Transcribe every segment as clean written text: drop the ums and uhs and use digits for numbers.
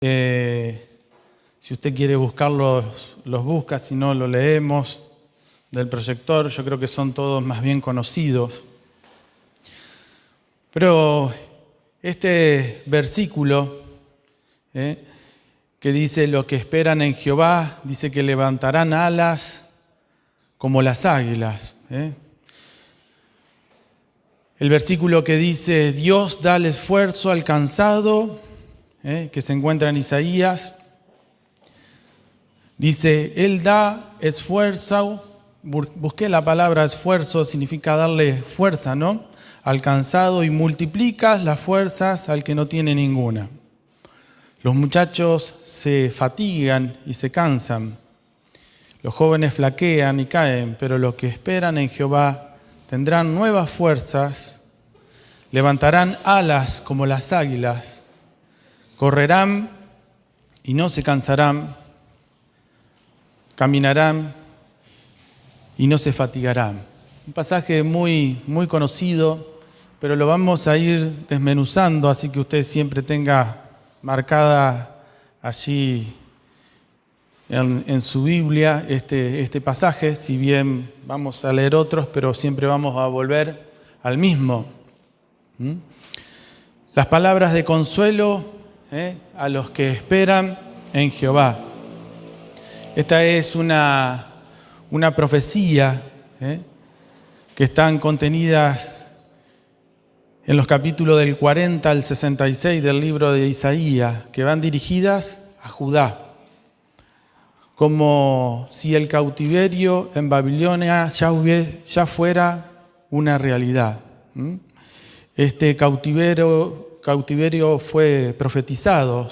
Si usted quiere buscarlos, los busca, si no, lo leemos del proyector. Yo creo que son todos más bien conocidos. Pero este versículo que dice: los que esperan en Jehová, dice que levantarán alas como las águilas. El versículo que dice: Dios da el esfuerzo al cansado, que se encuentra en Isaías. Dice: Él da esfuerzo. Busqué la palabra esfuerzo, significa darle fuerza, ¿no? Al cansado, y multiplica las fuerzas al que no tiene ninguna. Los muchachos se fatigan y se cansan. Los jóvenes flaquean y caen, pero los que esperan en Jehová tendrán nuevas fuerzas, levantarán alas como las águilas, correrán y no se cansarán, caminarán y no se fatigarán. Un pasaje muy, muy conocido, pero lo vamos a ir desmenuzando, así que usted siempre tenga marcada allí en su Biblia este pasaje, si bien vamos a leer otros, pero siempre vamos a volver al mismo. Las palabras de consuelo a los que esperan en Jehová. Esta es una profecía que están contenidas en los capítulos del 40 al 66 del libro de Isaías, que van dirigidas a Judá, como si el cautiverio en Babilonia ya fuera una realidad. Este cautiverio fue profetizado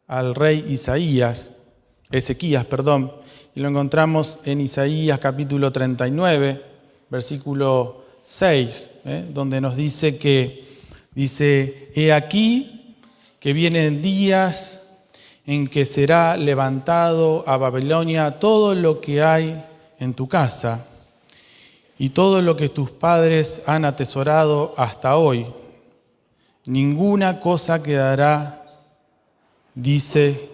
al rey Ezequías, y lo encontramos en Isaías capítulo 39, versículo 6, donde nos dice he aquí que vienen días en que será levantado a Babilonia todo lo que hay en tu casa y todo lo que tus padres han atesorado hasta hoy. Ninguna cosa quedará, dice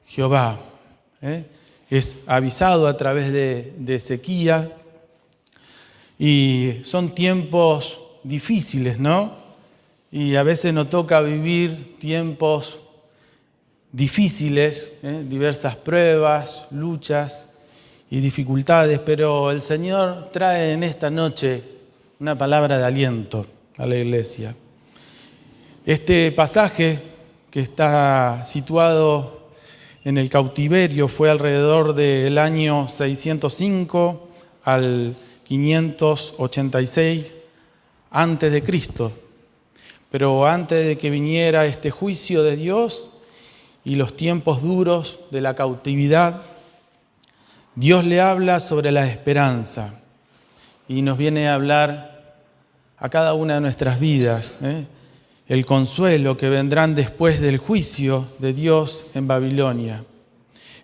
Jehová. Es avisado a través de Ezequías, y son tiempos difíciles, ¿no? Y a veces nos toca vivir tiempos difíciles, diversas pruebas, luchas y dificultades, pero el Señor trae en esta noche una palabra de aliento a la iglesia. Este pasaje, que está situado en el cautiverio, fue alrededor del año 605 al 586 antes de Cristo. Pero antes de que viniera este juicio de Dios y los tiempos duros de la cautividad, Dios le habla sobre la esperanza y nos viene a hablar a cada una de nuestras vidas, el consuelo que vendrán después del juicio de Dios en Babilonia.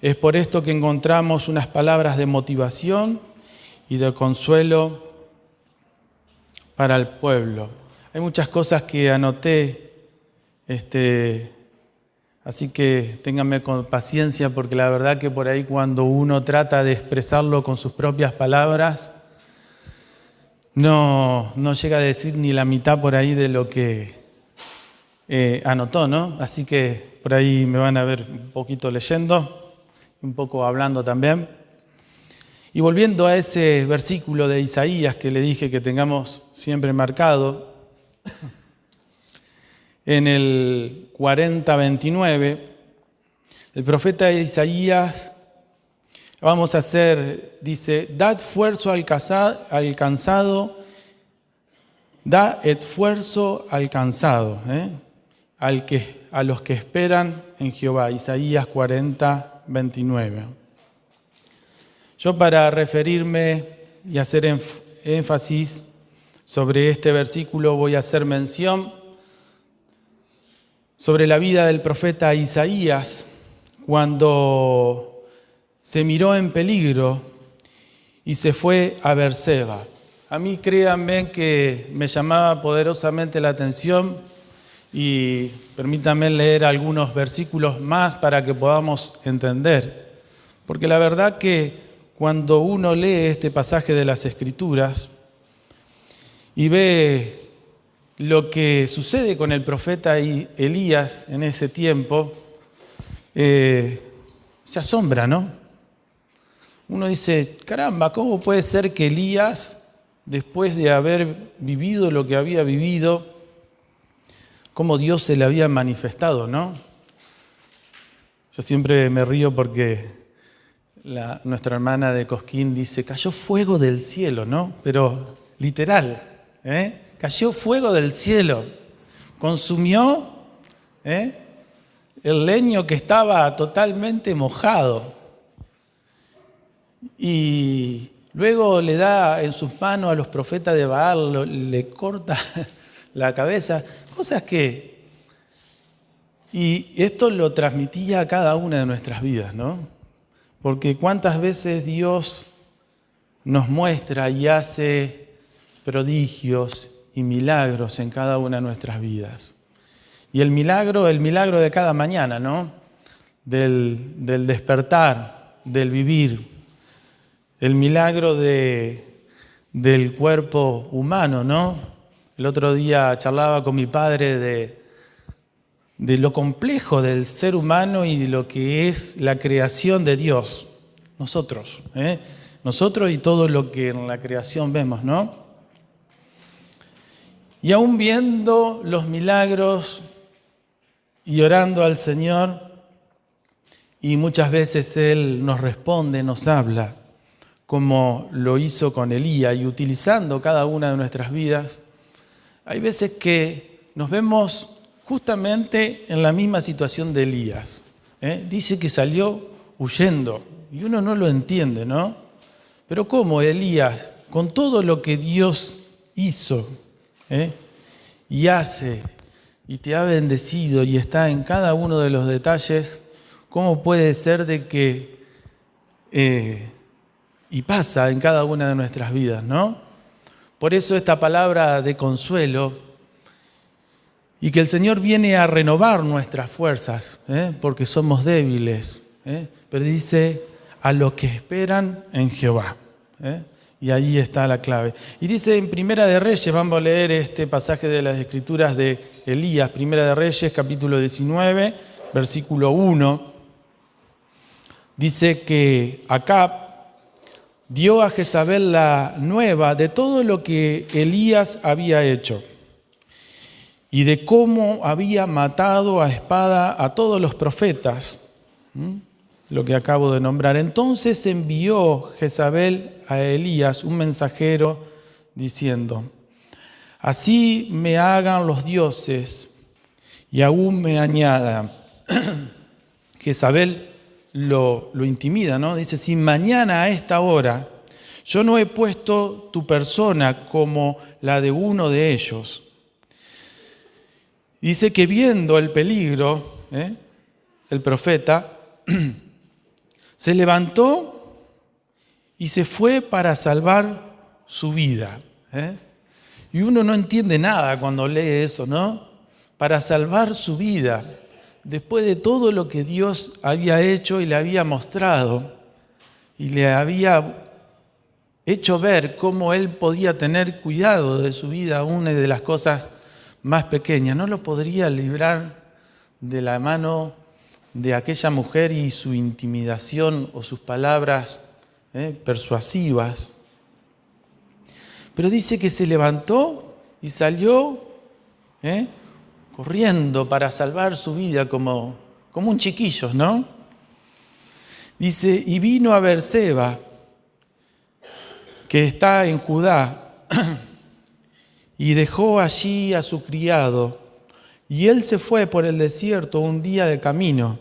Es por esto que encontramos unas palabras de motivación y de consuelo para el pueblo. Hay muchas cosas que anoté, así que ténganme con paciencia, porque la verdad que por ahí cuando uno trata de expresarlo con sus propias palabras, no llega a decir ni la mitad por ahí de lo que anotó, ¿no? Así que por ahí me van a ver un poquito leyendo, un poco hablando también. Y volviendo a ese versículo de Isaías que le dije que tengamos siempre marcado, en el 40:29, el profeta Isaías, dice: dad esfuerzo al cansado, da esfuerzo al cansado, a los que esperan en Jehová. Isaías 40:29. Yo, para referirme y hacer énfasis sobre este versículo, voy a hacer mención sobre la vida del profeta Isaías cuando se miró en peligro y se fue a Beerseba. A mí, créanme, que me llamaba poderosamente la atención y permítanme leer algunos versículos más para que podamos entender. Porque la verdad que cuando uno lee este pasaje de las Escrituras y ve lo que sucede con el profeta Elías en ese tiempo, se asombra, ¿no? Uno dice, caramba, ¿cómo puede ser que Elías, después de haber vivido lo que había vivido, cómo Dios se le había manifestado, ¿no? Yo siempre me río porque nuestra hermana de Cosquín dice, cayó fuego del cielo, ¿no? Pero literal, cayó fuego del cielo, consumió el leño que estaba totalmente mojado y luego le da en sus manos a los profetas de Baal, le corta la cabeza, cosas que... Y esto lo transmitía a cada una de nuestras vidas, ¿no? Porque cuántas veces Dios nos muestra y hace prodigios y milagros en cada una de nuestras vidas. Y el milagro de cada mañana, ¿no? Del despertar, del vivir. El milagro del cuerpo humano, ¿no? El otro día charlaba con mi padre de lo complejo del ser humano y de lo que es la creación de Dios. Nosotros, nosotros y todo lo que en la creación vemos, ¿no? Y aún viendo los milagros y orando al Señor, y muchas veces Él nos responde, nos habla, como lo hizo con Elías, y utilizando cada una de nuestras vidas, hay veces que nos vemos justamente en la misma situación de Elías. Dice que salió huyendo, y uno no lo entiende, ¿no? Pero ¿cómo Elías, con todo lo que Dios hizo y hace, y te ha bendecido y está en cada uno de los detalles, cómo puede ser de que, y pasa en cada una de nuestras vidas, ¿no? Por eso esta palabra de consuelo, y que el Señor viene a renovar nuestras fuerzas, porque somos débiles, pero dice, a los que esperan en Jehová. Y ahí está la clave. Y dice en Primera de Reyes, vamos a leer este pasaje de las Escrituras de Elías, Primera de Reyes, capítulo 19, versículo 1. Dice que Acab dio a Jezabel la nueva de todo lo que Elías había hecho y de cómo había matado a espada a todos los profetas, lo que acabo de nombrar. Entonces envió Jezabel a Elías un mensajero diciendo, así me hagan los dioses y aún me añadan. Jezabel lo intimida, ¿no? Dice, si mañana a esta hora yo no he puesto tu persona como la de uno de ellos. Dice que viendo el peligro, el profeta se levantó y se fue para salvar su vida. Y uno no entiende nada cuando lee eso, ¿no? Para salvar su vida, después de todo lo que Dios había hecho y le había mostrado, y le había hecho ver cómo él podía tener cuidado de su vida, una de las cosas más pequeñas. No lo podría librar de la mano de aquella mujer y su intimidación o sus palabras persuasivas. Pero dice que se levantó y salió corriendo para salvar su vida como un chiquillo, ¿no? Dice, y vino a Beerseba, que está en Judá, y dejó allí a su criado, y él se fue por el desierto un día de camino,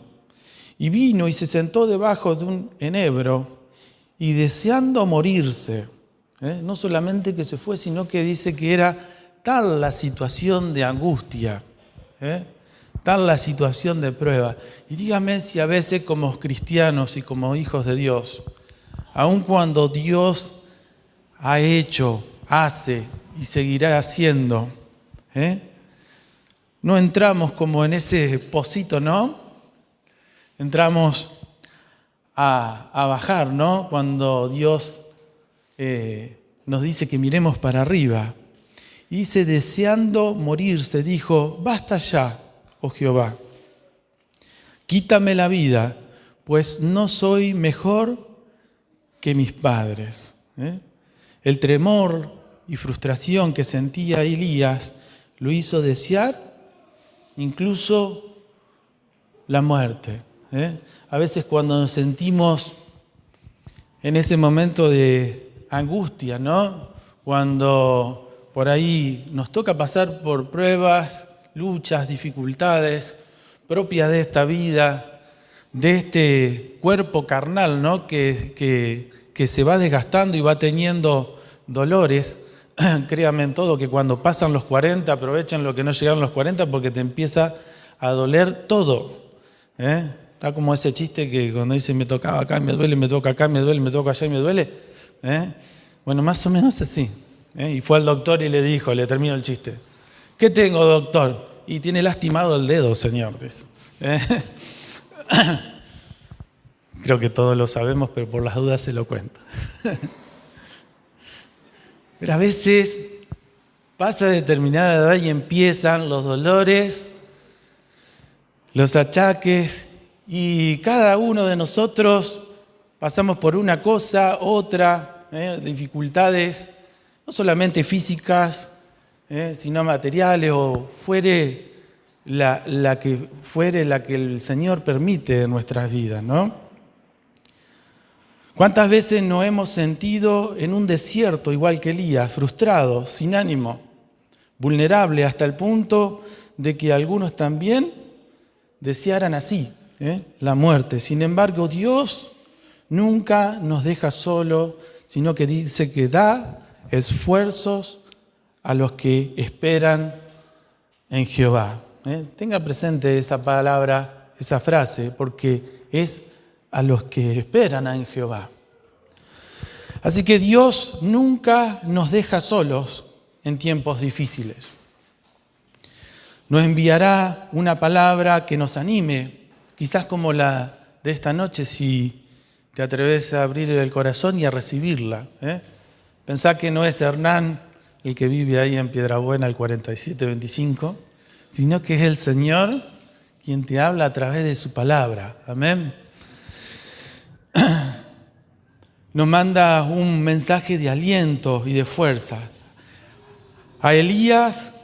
y vino y se sentó debajo de un enebro, y deseando morirse, no solamente que se fue, sino que dice que era tal la situación de angustia, tal la situación de prueba. Y dígame si a veces como cristianos y como hijos de Dios, aun cuando Dios ha hecho, hace y seguirá haciendo, no entramos como en ese pocito, ¿no? Entramos a bajar, ¿no? Cuando Dios nos dice que miremos para arriba. Y dice, deseando morirse, dijo, basta ya, oh Jehová, quítame la vida, pues no soy mejor que mis padres. El tremor y frustración que sentía Elías lo hizo desear incluso la muerte. A veces cuando nos sentimos en ese momento de angustia, ¿no? Cuando por ahí nos toca pasar por pruebas, luchas, dificultades propias de esta vida, de este cuerpo carnal, ¿no? que se va desgastando y va teniendo dolores. Créanme en todo que cuando pasan los 40, aprovechen lo que no llegaron los 40 porque te empieza a doler todo. Está como ese chiste que cuando dice me tocaba acá, me duele, me toca acá, me duele, me toca allá y me duele. Bueno, más o menos así. Y fue al doctor y le dijo, le termino el chiste. ¿Qué tengo, doctor? Y tiene lastimado el dedo, señor. Creo que todos lo sabemos, pero por las dudas se lo cuento. Pero a veces pasa determinada edad y empiezan los dolores, los achaques, y cada uno de nosotros pasamos por una cosa, otra, dificultades, no solamente físicas, sino materiales, o fuere la que el Señor permite en nuestras vidas, ¿no? ¿Cuántas veces nos hemos sentido en un desierto, igual que Elías, frustrado, sin ánimo, vulnerable, hasta el punto de que algunos también desearan así, la muerte? Sin embargo, Dios nunca nos deja solos, sino que dice que da esfuerzos a los que esperan en Jehová. Tenga presente esa palabra, esa frase, porque es a los que esperan en Jehová. Así que Dios nunca nos deja solos en tiempos difíciles. Nos enviará una palabra que nos anime, quizás como la de esta noche, si te atreves a abrir el corazón y a recibirla. Pensá que no es Hernán el que vive ahí en Piedrabuena, el 4725, sino que es el Señor quien te habla a través de su palabra. Amén. Nos manda un mensaje de aliento y de fuerza. A Elías,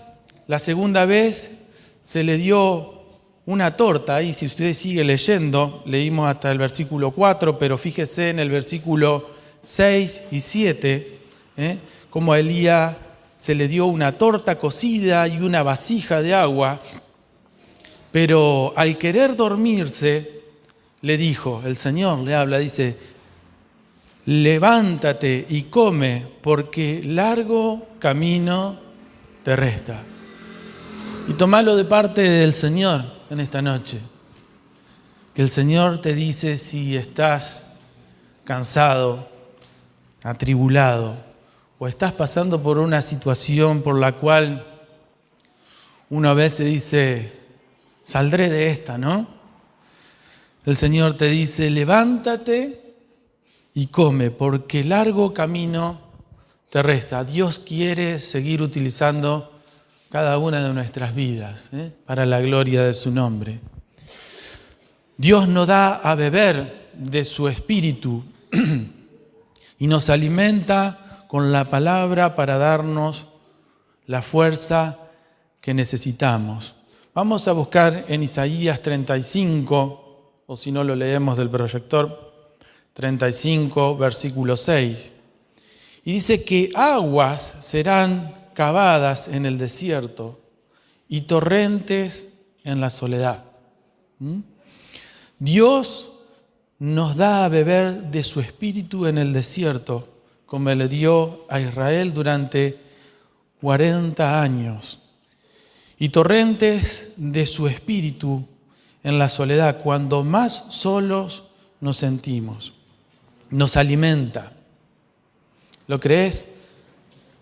la segunda vez, se le dio una torta. Ahí, si usted sigue leyendo, leímos hasta el versículo 4, pero fíjese en el versículo 6 y 7, como a Elías se le dio una torta cocida y una vasija de agua, pero al querer dormirse, le dijo, el Señor le habla, dice, levántate y come, porque largo camino te resta. Y tomalo de parte del Señor en esta noche. Que el Señor te dice si estás cansado, atribulado, o estás pasando por una situación por la cual uno a veces dice, saldré de esta, ¿no? El Señor te dice, levántate y come, porque largo camino te resta. Dios quiere seguir utilizando cada una de nuestras vidas para la gloria de su nombre. Dios nos da a beber de su espíritu y nos alimenta con la palabra para darnos la fuerza que necesitamos. Vamos a buscar en Isaías 35, o si no lo leemos del proyector, 35, versículo 6. Y dice que aguas serán cavadas en el desierto y torrentes en la soledad. Dios nos da a beber de su espíritu en el desierto, como le dio a Israel durante 40 años. Y torrentes de su espíritu en la soledad, cuando más solos nos sentimos. Nos alimenta. ¿Lo crees?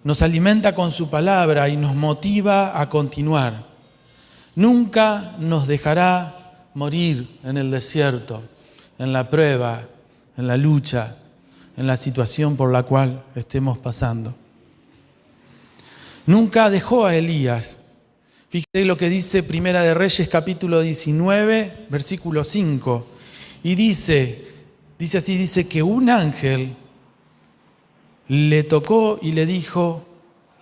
Nos alimenta con su palabra y nos motiva a continuar. Nunca nos dejará morir en el desierto, en la prueba, en la lucha, en la situación por la cual estemos pasando. Nunca dejó a Elías. Fíjate lo que dice Primera de Reyes, capítulo 19, versículo 5. Y dice que un ángel le tocó y le dijo,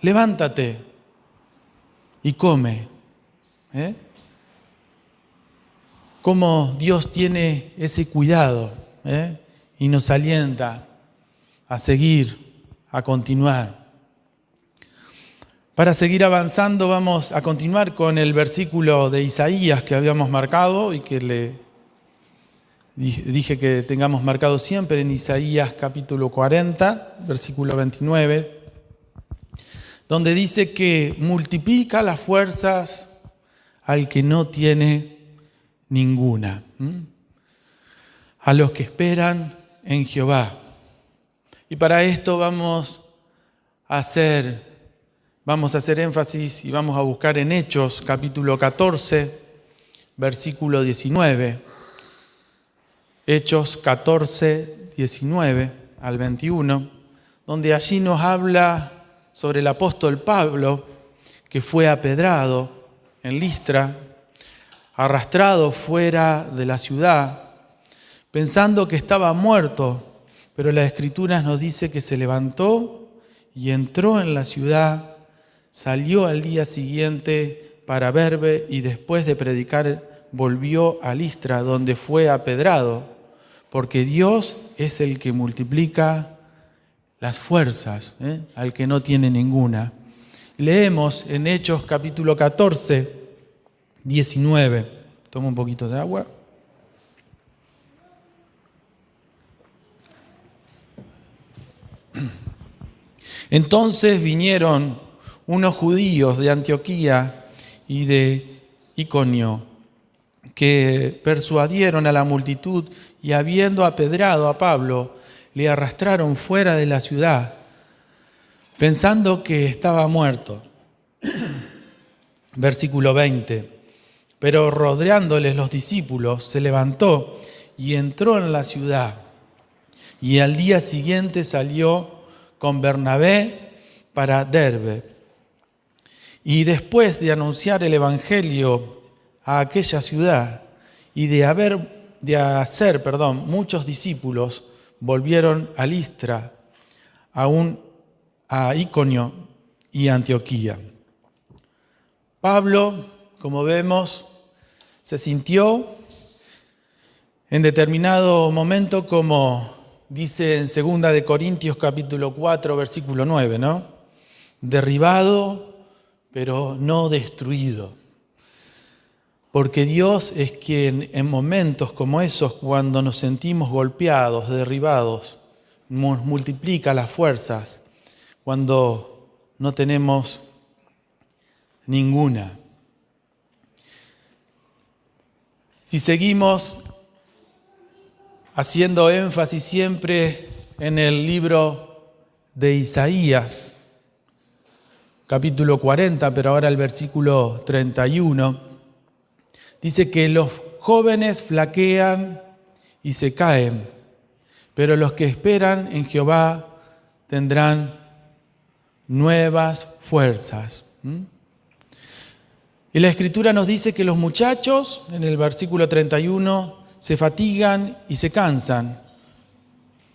levántate y come. Cómo Dios tiene ese cuidado y nos alienta a seguir, a continuar. Para seguir avanzando vamos a continuar con el versículo de Isaías que habíamos marcado y que le dije que tengamos marcado siempre en Isaías capítulo 40, versículo 29, donde dice que multiplica las fuerzas al que no tiene ninguna, a los que esperan en Jehová. Y para esto vamos a hacer énfasis y vamos a buscar en Hechos capítulo 14, versículo 19. Hechos 14, 19 al 21, donde allí nos habla sobre el apóstol Pablo, que fue apedrado en Listra, arrastrado fuera de la ciudad, pensando que estaba muerto, pero la Escritura nos dice que se levantó y entró en la ciudad, salió al día siguiente para Derbe y después de predicar volvió a Listra, donde fue apedrado, porque Dios es el que multiplica las fuerzas al que no tiene ninguna. Leemos en Hechos capítulo 14, 19. Tomo un poquito de agua. Entonces vinieron unos judíos de Antioquía y de Iconio, que persuadieron a la multitud y habiendo apedrado a Pablo, le arrastraron fuera de la ciudad, pensando que estaba muerto. Versículo 20. Pero rodeándoles los discípulos, se levantó y entró en la ciudad. Y al día siguiente salió con Bernabé para Derbe. Y después de anunciar el evangelio a aquella ciudad y de hacer muchos discípulos, volvieron a Listra, a Iconio y Antioquía. Pablo, como vemos, se sintió en determinado momento, como dice en 2 de Corintios capítulo 4, versículo 9, ¿no? Derribado, pero no destruido. Porque Dios es quien en momentos como esos, cuando nos sentimos golpeados, derribados, nos multiplica las fuerzas cuando no tenemos ninguna. Si seguimos haciendo énfasis siempre en el libro de Isaías, capítulo 40, pero ahora el versículo 31, dice que los jóvenes flaquean y se caen, pero los que esperan en Jehová tendrán nuevas fuerzas. Y la Escritura nos dice que los muchachos, en el versículo 31, se fatigan y se cansan.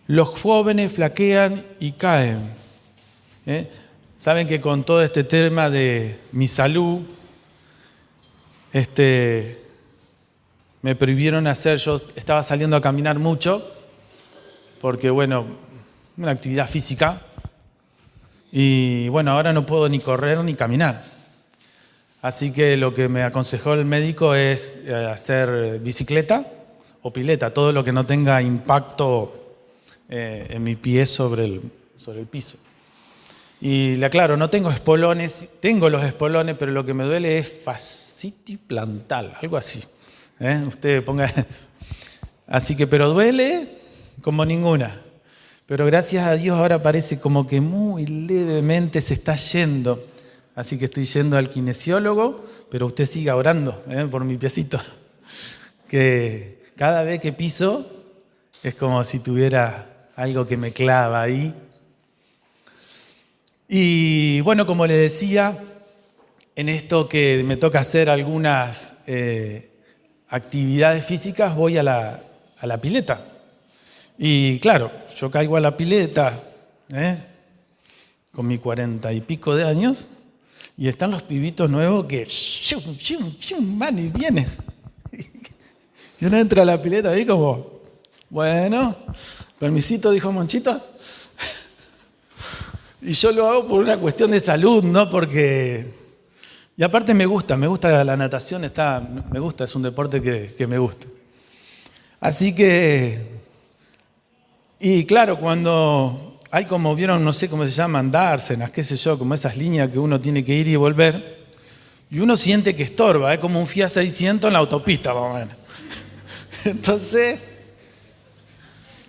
Los jóvenes flaquean y caen. Saben que con todo este tema de mi salud, me prohibieron hacer, yo estaba saliendo a caminar mucho, porque una actividad física, y ahora no puedo ni correr ni caminar. Así que lo que me aconsejó el médico es hacer bicicleta o pileta, todo lo que no tenga impacto en mi pie sobre el piso. Y claro, no tengo espolones, tengo los espolones, pero lo que me duele es fascitis plantar, algo así. Usted ponga. Así que, pero duele como ninguna. Pero gracias a Dios ahora parece como que muy levemente se está yendo. Así que estoy yendo al kinesiólogo pero usted siga orando por mi piecito. Que cada vez que piso es como si tuviera algo que me clava ahí. Y bueno, como le decía, en esto que me toca hacer algunas actividades físicas, voy a la pileta. Y claro, yo caigo a la pileta con mis 40 y pico de años y están los pibitos nuevos que van y vienen. Y uno entra a la pileta ahí como, bueno, permisito, dijo Monchito. Y yo lo hago por una cuestión de salud, ¿no? Porque... Y aparte me gusta la natación, me gusta, es un deporte que me gusta. Así que... Y claro, cuando hay como, vieron, no sé cómo se llaman, dársenas, qué sé yo, como esas líneas que uno tiene que ir y volver, y uno siente que estorba, es como un Fiat 600 en la autopista, más o menos. Entonces,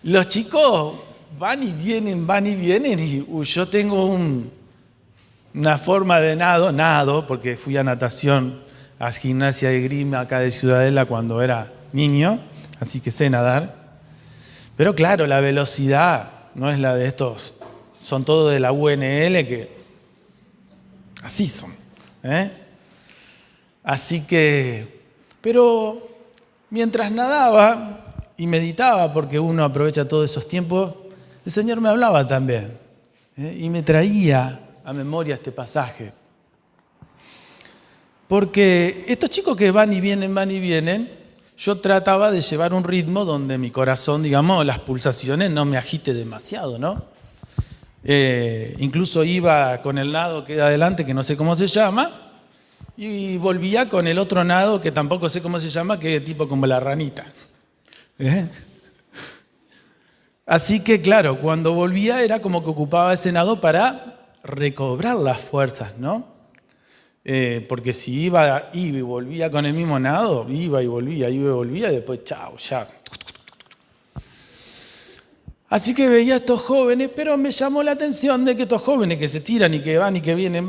los chicos van y vienen, y yo tengo una forma de nado, porque fui a natación, a gimnasia de Grima acá de Ciudadela cuando era niño, así que sé nadar. Pero claro, la velocidad no es la de estos, son todos de la UNL que así son. Así que, pero mientras nadaba y meditaba, porque uno aprovecha todos esos tiempos, el Señor me hablaba también y me traía a memoria este pasaje. Porque estos chicos que van y vienen, yo trataba de llevar un ritmo donde mi corazón, digamos, las pulsaciones no me agite demasiado, ¿no? Incluso iba con el nado que da adelante, que no sé cómo se llama, y volvía con el otro nado que tampoco sé cómo se llama, que es tipo como la ranita. Así que claro, cuando volvía era como que ocupaba ese nado para recobrar las fuerzas, ¿no? Porque si iba y volvía con el mismo nado, iba y volvía, y después chao, ya. Así que veía a estos jóvenes, pero me llamó la atención de que estos jóvenes que se tiran y que van y que vienen,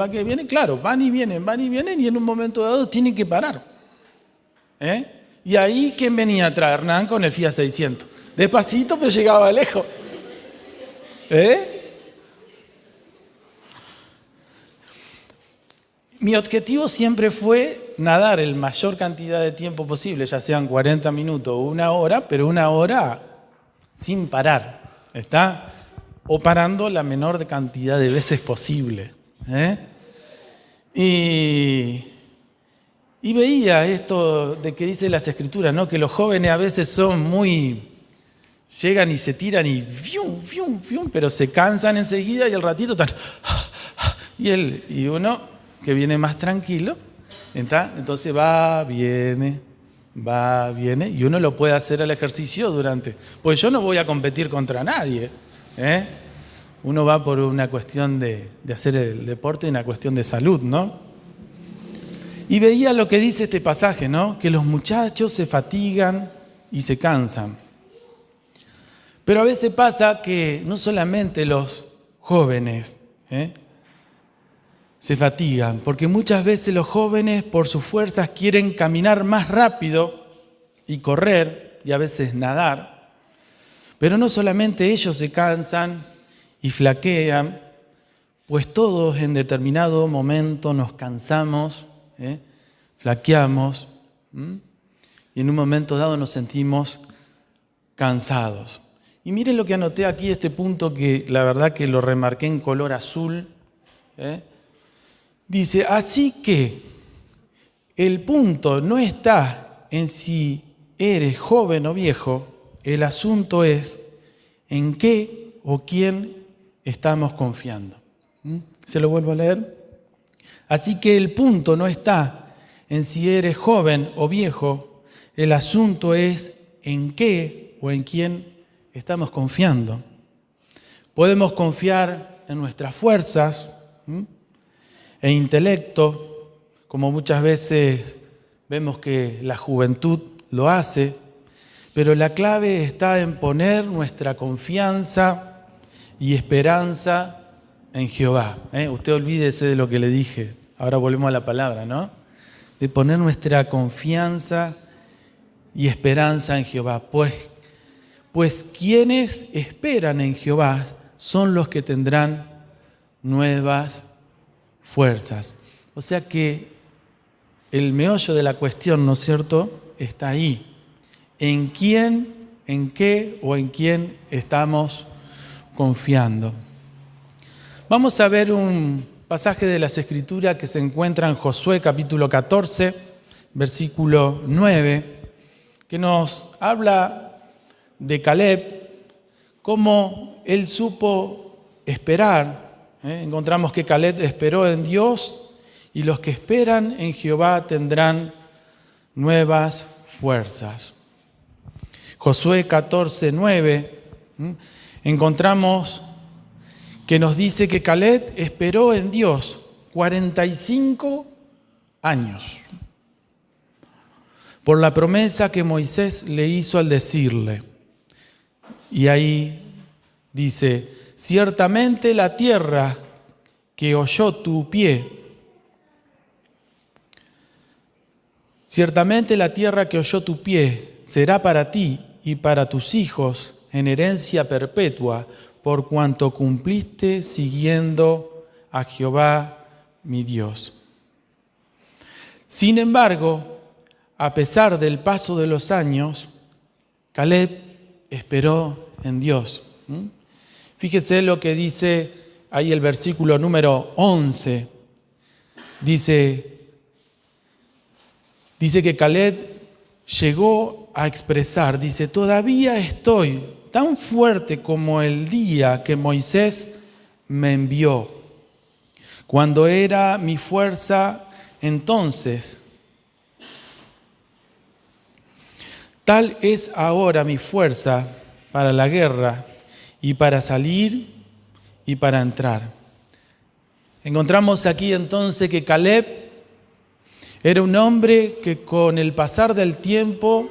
claro, van y vienen, y en un momento dado tienen que parar. Y ahí, ¿quién venía atrás? Hernán con el Fiat 600. Despacito, pero llegaba lejos. Mi objetivo siempre fue nadar el mayor cantidad de tiempo posible, ya sean 40 minutos o una hora, pero una hora sin parar, ¿está? O parando la menor cantidad de veces posible. Y veía esto de que dice las Escrituras, ¿no? Que los jóvenes a veces son llegan y se tiran y pero se cansan enseguida y al ratito están... Y uno que viene más tranquilo, ¿está? Entonces viene, y uno lo puede hacer el ejercicio pues yo no voy a competir contra nadie, Uno va por una cuestión de hacer el deporte y una cuestión de salud, ¿no? Y veía lo que dice este pasaje, ¿no? Que los muchachos se fatigan y se cansan. Pero a veces pasa que no solamente los jóvenes, se fatigan, porque muchas veces los jóvenes por sus fuerzas quieren caminar más rápido y correr y a veces nadar, pero no solamente ellos se cansan y flaquean, pues todos en determinado momento nos cansamos, flaqueamos y en un momento dado nos sentimos cansados. Y miren lo que anoté aquí, este punto que la verdad que lo remarqué en color azul, Dice, así que el punto no está en si eres joven o viejo, el asunto es en qué o quién estamos confiando. ¿Se lo vuelvo a leer? Así que el punto no está en si eres joven o viejo, el asunto es en qué o en quién estamos confiando. Podemos confiar en nuestras fuerzas, e intelecto, como muchas veces vemos que la juventud lo hace, pero la clave está en poner nuestra confianza y esperanza en Jehová. Usted olvídese de lo que le dije, ahora volvemos a la palabra, ¿no? de poner nuestra confianza y esperanza en Jehová. Pues quienes esperan en Jehová son los que tendrán nuevas fuerzas. O sea que el meollo de la cuestión, ¿no es cierto?, está ahí. ¿En quién, en qué o en quién estamos confiando? Vamos a ver un pasaje de las Escrituras que se encuentra en Josué capítulo 14, versículo 9, que nos habla de Caleb, cómo él supo esperar. Encontramos que Caleb esperó en Dios y los que esperan en Jehová tendrán nuevas fuerzas. Josué 14, 9, encontramos que nos dice que Caleb esperó en Dios 45 años por la promesa que Moisés le hizo al decirle. Y ahí dice, ciertamente la tierra que oyó tu pie, será para ti y para tus hijos en herencia perpetua, por cuanto cumpliste siguiendo a Jehová mi Dios. Sin embargo, a pesar del paso de los años, Caleb esperó en Dios. Fíjese lo que dice ahí el versículo número 11. Dice que Caleb llegó a expresar, dice, todavía estoy tan fuerte como el día que Moisés me envió. Cuando era mi fuerza entonces, tal es ahora mi fuerza para la guerra y para salir y para entrar. Encontramos aquí entonces que Caleb era un hombre que con el pasar del tiempo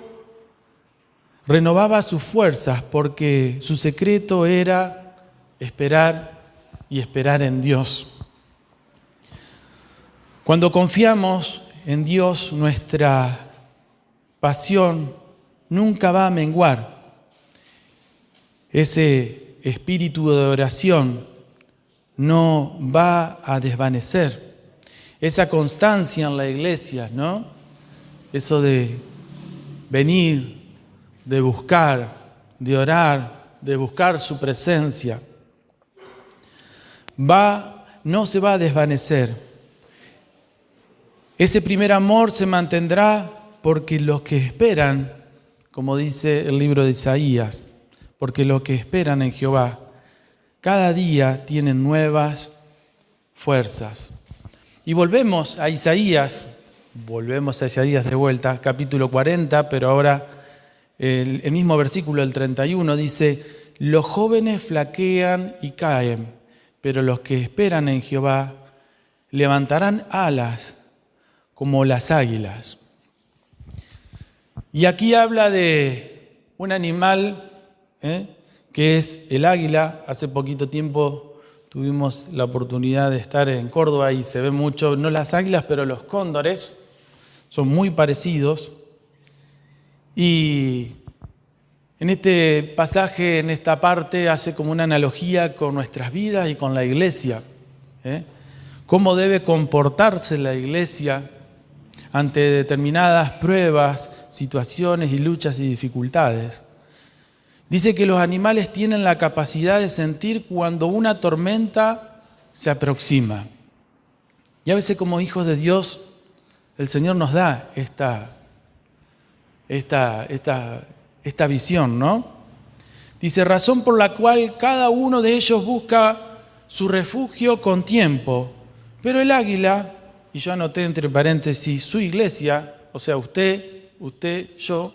renovaba sus fuerzas porque su secreto era esperar y esperar en Dios. Cuando confiamos en Dios, nuestra pasión nunca va a menguar. Ese espíritu de oración no va a desvanecer. Esa constancia en la iglesia, ¿no? Eso de venir, de buscar, de orar, de buscar su presencia, no se va a desvanecer. Ese primer amor se mantendrá porque los que esperan, como dice el libro de Isaías, porque los que esperan en Jehová, cada día tienen nuevas fuerzas. Y volvemos a Isaías de vuelta, capítulo 40, pero ahora el mismo versículo, el 31, dice, los jóvenes flaquean y caen, pero los que esperan en Jehová levantarán alas como las águilas. Y aquí habla de un animal que es el águila. Hace poquito tiempo tuvimos la oportunidad de estar en Córdoba y se ve mucho, no las águilas, pero los cóndores, son muy parecidos. Y en este pasaje, en esta parte, hace como una analogía con nuestras vidas y con la iglesia. Cómo debe comportarse la iglesia ante determinadas pruebas, situaciones y luchas y dificultades. Dice que los animales tienen la capacidad de sentir cuando una tormenta se aproxima. Y a veces como hijos de Dios, el Señor nos da esta visión, ¿no? Dice, razón por la cual cada uno de ellos busca su refugio con tiempo. Pero el águila, y yo anoté entre paréntesis, su iglesia, o sea, usted, yo,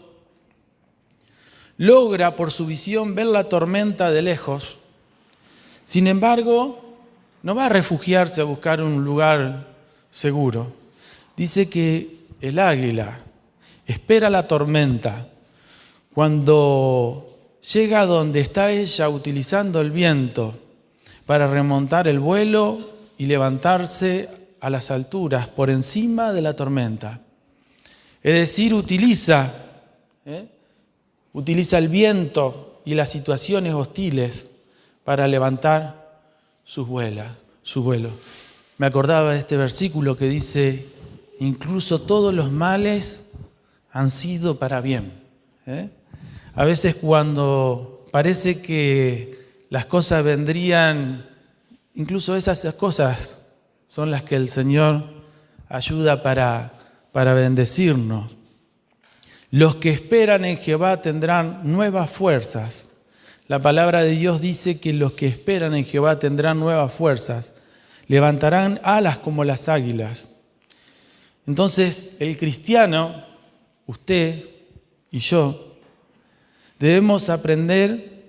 logra por su visión ver la tormenta de lejos. Sin embargo, no va a refugiarse a buscar un lugar seguro. Dice que el águila espera la tormenta. Cuando llega donde está ella utilizando el viento para remontar el vuelo y levantarse a las alturas, por encima de la tormenta. Es decir, utiliza el viento y las situaciones hostiles para levantar su vuelo. Me acordaba de este versículo que dice, incluso todos los males han sido para bien. A veces cuando parece que las cosas vendrían, incluso esas cosas son las que el Señor ayuda para bendecirnos. Los que esperan en Jehová tendrán nuevas fuerzas. La palabra de Dios dice que los que esperan en Jehová tendrán nuevas fuerzas. Levantarán alas como las águilas. Entonces, el cristiano, usted y yo, debemos aprender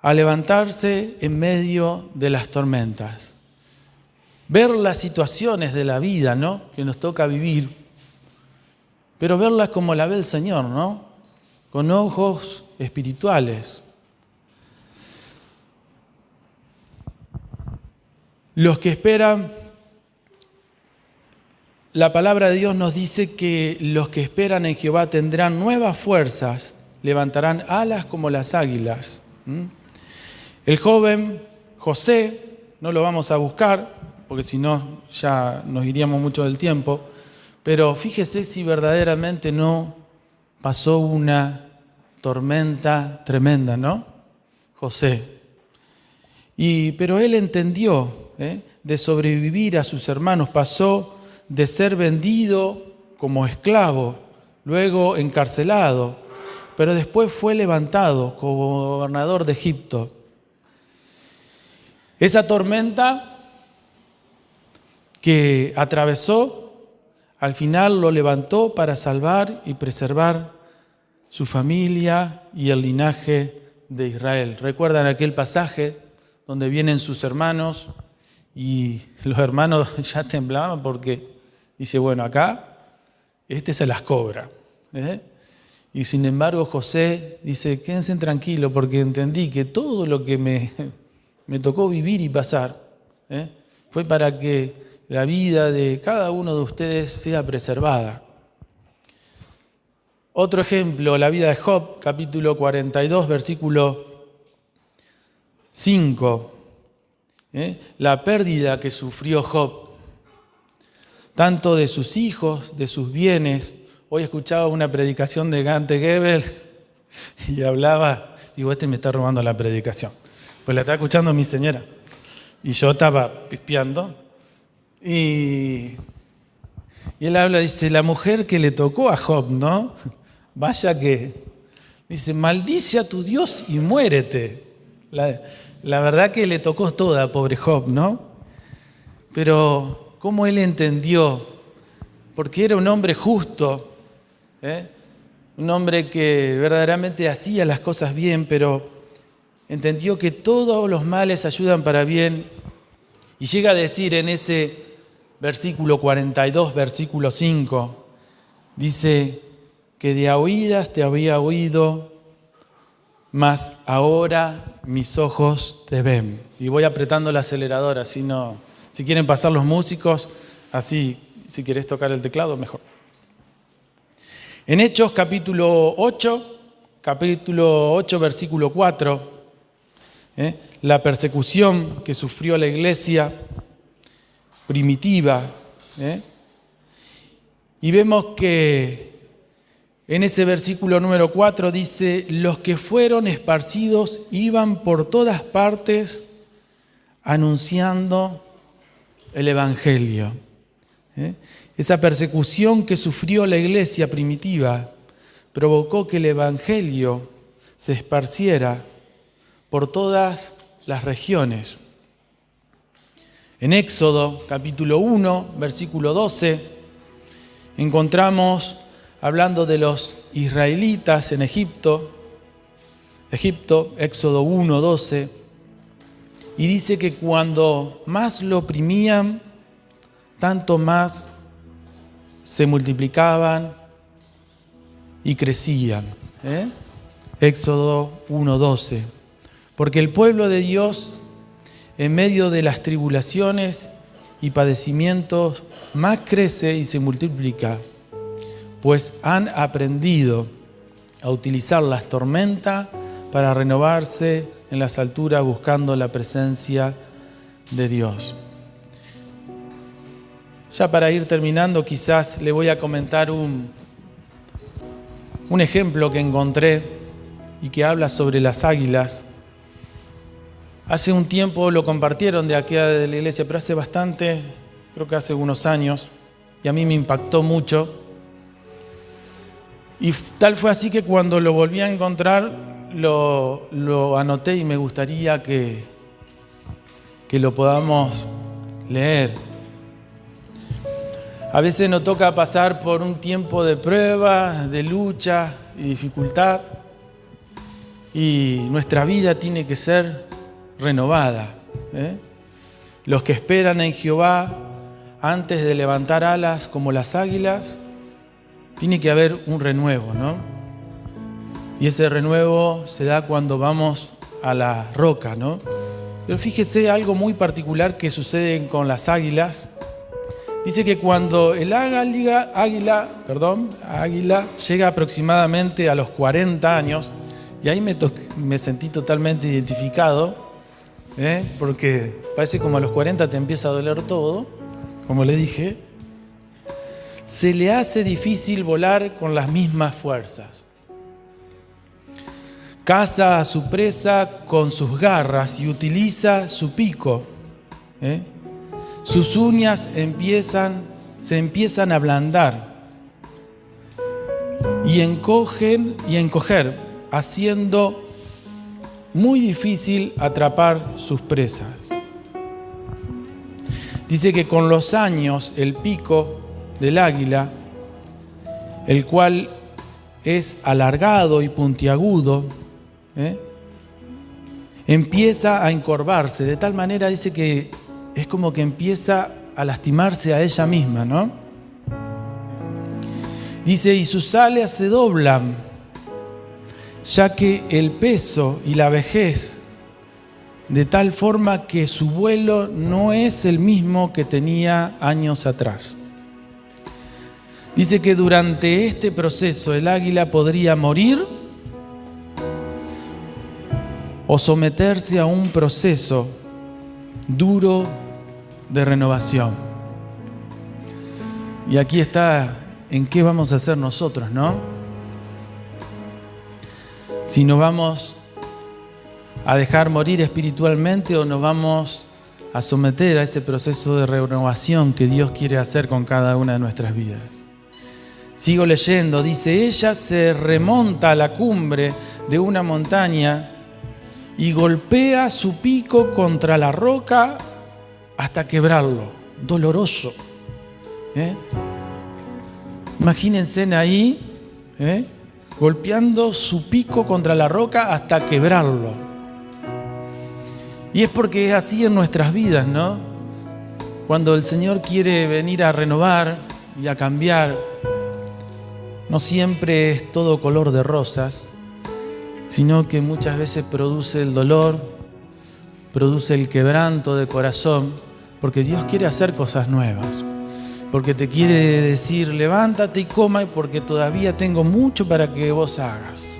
a levantarse en medio de las tormentas. Ver las situaciones de la vida, ¿no?, que nos toca vivir, pero verlas como la ve el Señor, ¿no?, con ojos espirituales. Los que esperan, la palabra de Dios nos dice que los que esperan en Jehová tendrán nuevas fuerzas, levantarán alas como las águilas. El joven José, no lo vamos a buscar, porque si no ya nos iríamos mucho del tiempo, pero fíjese si verdaderamente no pasó una tormenta tremenda, ¿no? José. Pero él entendió de sobrevivir a sus hermanos, pasó de ser vendido como esclavo, luego encarcelado, pero después fue levantado como gobernador de Egipto. Esa tormenta que atravesó, al final lo levantó para salvar y preservar su familia y el linaje de Israel. ¿Recuerdan aquel pasaje donde vienen sus hermanos y los hermanos ya temblaban porque dice, bueno, acá este se las cobra? Y sin embargo José dice, quédense tranquilos porque entendí que todo lo que me tocó vivir y pasar fue para que la vida de cada uno de ustedes sea preservada. Otro ejemplo, la vida de Job, capítulo 42, versículo 5. La pérdida que sufrió Job, tanto de sus hijos, de sus bienes. Hoy escuchaba una predicación de Gante Gebel y hablaba, digo, me está robando la predicación. Pues la estaba escuchando mi señora y yo estaba pispeando. Y él habla, dice, la mujer que le tocó a Job, ¿no? Vaya que, dice, maldice a tu Dios y muérete. La verdad que le tocó toda, pobre Job, ¿no? Pero cómo él entendió, porque era un hombre justo, un hombre que verdaderamente hacía las cosas bien, pero entendió que todos los males ayudan para bien. Y llega a decir en ese versículo 42, versículo 5, dice que de a oídas te había oído, mas ahora mis ojos te ven. Y voy apretando el acelerador, así no. Si quieren pasar los músicos, así, si querés tocar el teclado, mejor. En Hechos capítulo 8, versículo 4, la persecución que sufrió la iglesia primitiva. Y vemos que en ese versículo número 4 dice, los que fueron esparcidos iban por todas partes anunciando el Evangelio. Esa persecución que sufrió la iglesia primitiva provocó que el Evangelio se esparciera por todas las regiones. En Éxodo capítulo 1, versículo 12, encontramos hablando de los israelitas en Egipto, Éxodo 1, 12, y dice que cuando más lo oprimían, tanto más se multiplicaban y crecían. Éxodo 1, 12. Porque el pueblo de Dios, en medio de las tribulaciones y padecimientos, más crece y se multiplica, pues han aprendido a utilizar las tormentas para renovarse en las alturas buscando la presencia de Dios. Ya para ir terminando, quizás le voy a comentar un ejemplo que encontré y que habla sobre las águilas. Hace un tiempo lo compartieron de aquí de la iglesia, pero hace bastante, creo que hace unos años, y a mí me impactó mucho. Y tal fue así que cuando lo volví a encontrar, lo anoté y me gustaría que lo podamos leer. A veces nos toca pasar por un tiempo de prueba, de lucha y dificultad, y nuestra vida tiene que ser renovada. Los que esperan en Jehová, antes de levantar alas como las águilas, tiene que haber un renuevo, ¿no? Y ese renuevo se da cuando vamos a la roca, ¿no? Pero fíjese algo muy particular que sucede con las águilas. Dice que cuando el águila llega aproximadamente a los 40 años, y ahí me sentí totalmente identificado, porque parece como a los 40 te empieza a doler todo, como le dije, se le hace difícil volar con las mismas fuerzas. Caza a su presa con sus garras y utiliza su pico. Sus uñas se empiezan a ablandar y encoger, haciendo muy difícil atrapar sus presas. Dice que con los años el pico del águila, el cual es alargado y puntiagudo, empieza a encorvarse, de tal manera, dice que es como que empieza a lastimarse a ella misma, ¿no? Dice, y sus alas se doblan, ya que el peso y la vejez, de tal forma que su vuelo no es el mismo que tenía años atrás. Dice que durante este proceso el águila podría morir o someterse a un proceso duro de renovación. Y aquí está en qué vamos a hacer nosotros, ¿no? Si nos vamos a dejar morir espiritualmente o nos vamos a someter a ese proceso de renovación que Dios quiere hacer con cada una de nuestras vidas. Sigo leyendo, dice, ella se remonta a la cumbre de una montaña y golpea su pico contra la roca hasta quebrarlo. Doloroso. Imagínense ahí, golpeando su pico contra la roca hasta quebrarlo. Y es porque es así en nuestras vidas, ¿no? Cuando el Señor quiere venir a renovar y a cambiar, no siempre es todo color de rosas, sino que muchas veces produce el dolor, produce el quebranto de corazón, porque Dios quiere hacer cosas nuevas, porque te quiere decir, levántate y coma, porque todavía tengo mucho para que vos hagas.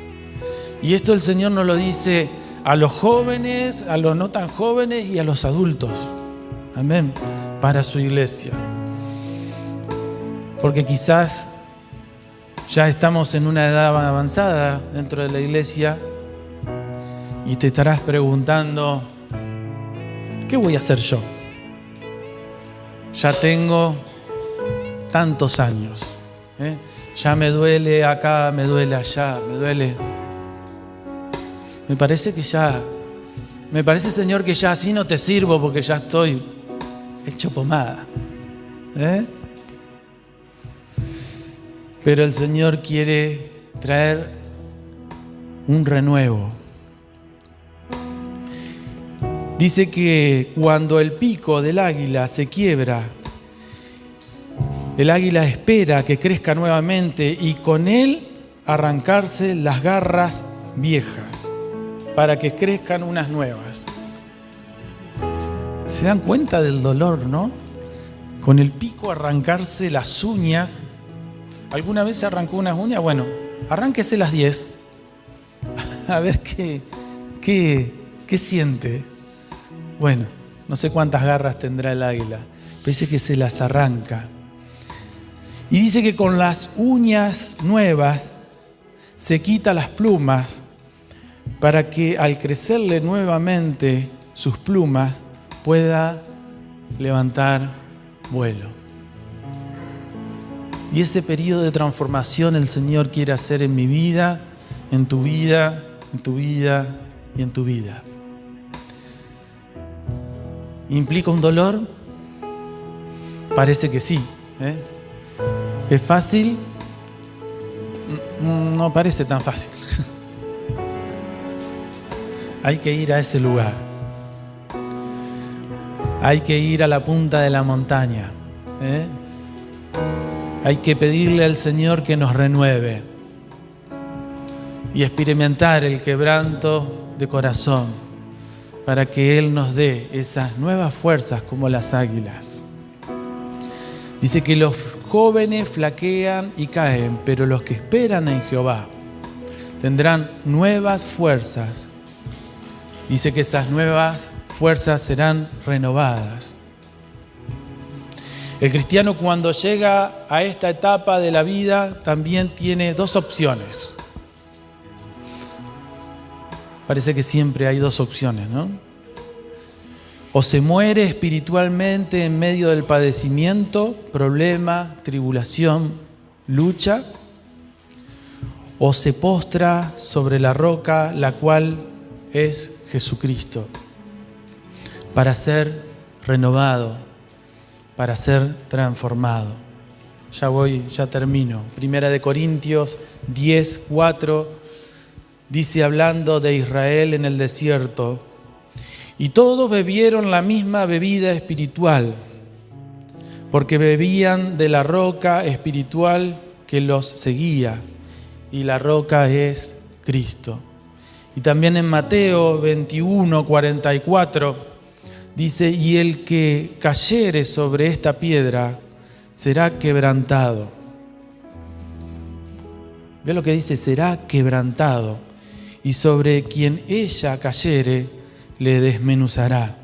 Y esto el Señor nos lo dice a los jóvenes, a los no tan jóvenes y a los adultos. Amén. Para su iglesia. Porque quizás ya estamos en una edad avanzada dentro de la iglesia y te estarás preguntando, ¿qué voy a hacer yo? Ya tengo tantos años, ya me duele acá, me duele allá, me duele. Me parece, Señor, que ya así no te sirvo porque ya estoy hecho pomada. Pero el Señor quiere traer un renuevo. Dice que cuando el pico del águila se quiebra, el águila espera que crezca nuevamente y con él arrancarse las garras viejas para que crezcan unas nuevas. ¿Se dan cuenta del dolor, no? con el pico arrancarse las uñas. ¿Alguna vez se arrancó unas uñas? Bueno, arránquese las 10. A ver qué siente. Bueno, no sé cuántas garras tendrá el águila, pero dice que se las arranca. Y dice que con las uñas nuevas se quita las plumas para que al crecerle nuevamente sus plumas pueda levantar vuelo. Y ese periodo de transformación el Señor quiere hacer en mi vida, en tu vida, en tu vida y en tu vida. ¿Implica un dolor? Parece que sí. ¿Es fácil? No parece tan fácil. Hay que ir a ese lugar. Hay que ir a la punta de la montaña. Hay que pedirle al Señor que nos renueve y experimentar el quebranto de corazón para que Él nos dé esas nuevas fuerzas como las águilas. Dice que los jóvenes flaquean y caen, pero los que esperan en Jehová tendrán nuevas fuerzas. Dice que esas nuevas fuerzas serán renovadas. El cristiano, cuando llega a esta etapa de la vida, también tiene dos opciones. Parece que siempre hay dos opciones, ¿no? O se muere espiritualmente en medio del padecimiento, problema, tribulación, lucha, o se postra sobre la roca, la cual es Jesucristo, para ser renovado, para ser transformado. Ya termino. 1 Corintios 10:4 dice, hablando de Israel en el desierto: y todos bebieron la misma bebida espiritual, porque bebían de la roca espiritual que los seguía, y la roca es Cristo. Y también en Mateo 21:44 dice, y el que cayere sobre esta piedra será quebrantado. Ve lo que dice, será quebrantado, y sobre quien ella cayere le desmenuzará.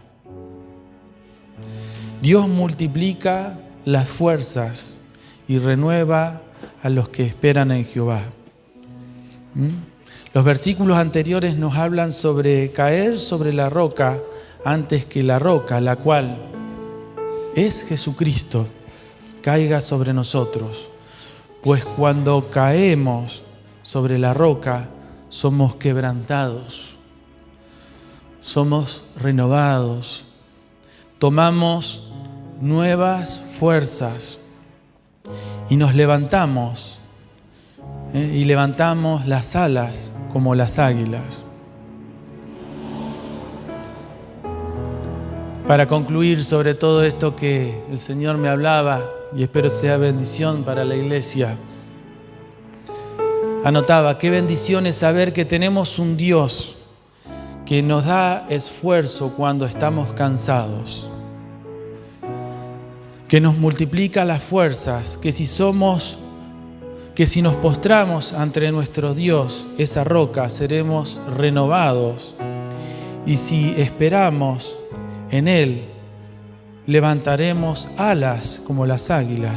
Dios multiplica las fuerzas y renueva a los que esperan en Jehová. Los versículos anteriores nos hablan sobre caer sobre la roca antes que la roca, la cual es Jesucristo, caiga sobre nosotros. Pues cuando caemos sobre la roca, somos quebrantados, somos renovados, tomamos nuevas fuerzas y nos levantamos, y levantamos las alas como las águilas. Para concluir sobre todo esto que el Señor me hablaba, y espero sea bendición para la iglesia, anotaba, qué bendición es saber que tenemos un Dios que nos da esfuerzo cuando estamos cansados, que nos multiplica las fuerzas, que si nos postramos ante nuestro Dios, esa roca, seremos renovados, y si esperamos en Él, levantaremos alas como las águilas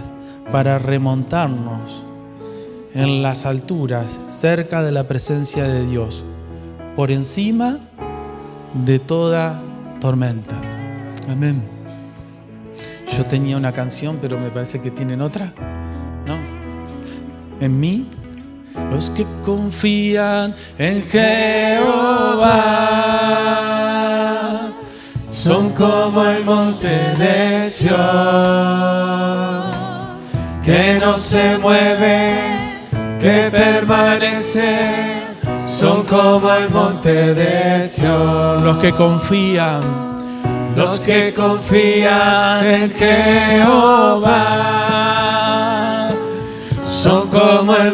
para remontarnos en las alturas, cerca de la presencia de Dios, por encima de toda tormenta. Amén. Yo tenía una canción, pero me parece que tienen otra, ¿no? En mí, los que confían en Jehová son como el monte de Sión, que no se mueve, que permanece. Son como el monte de Sión. Los que confían en Jehová son como el